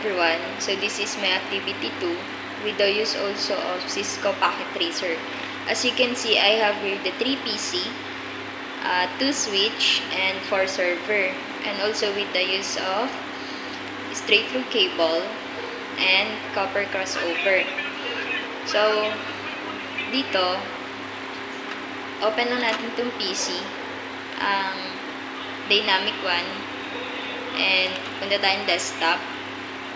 everyone. So this is my activity 2 with the use also of Cisco Packet Tracer. As you can see, I have here the 3 PC, 2 switch, and 4 server. And also with the use of straight through cable and copper crossover. So, dito, open lang natin itong PC, ang Dynamic 1, and punta tayong desktop,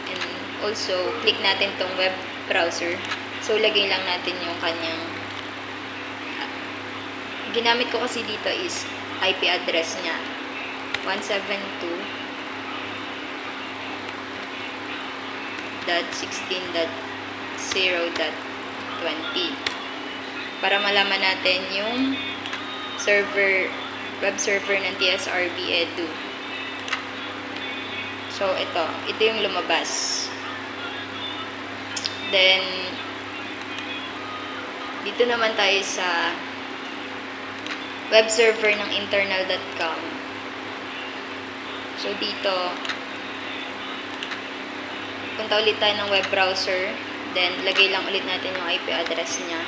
and also click natin itong web browser. So, lagay lang natin yung kanyang ginamit ko kasi dito is IP address niya 172.16.0.20 para malaman natin yung web server ng TSRB Edu. So, ito yung lumabas. Then, dito naman tayo sa web server ng internal.com. So, dito, punta ulit tayo ng web browser. Then, lagay lang ulit natin yung IP address niya.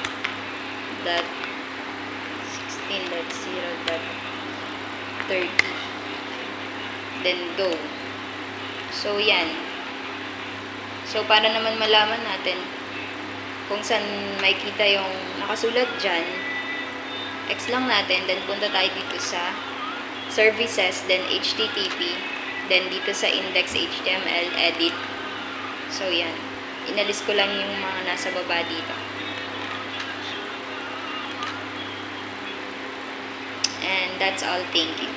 .16.0.30. Then, go. So, yan. So, para naman malaman natin kung saan makikita yung nakasulat dyan, X lang natin, then punta tayo dito sa services, then HTTP, then dito sa index HTML, edit. So, yan. Inalis ko lang yung mga nasa baba dito. And that's all. Thank you.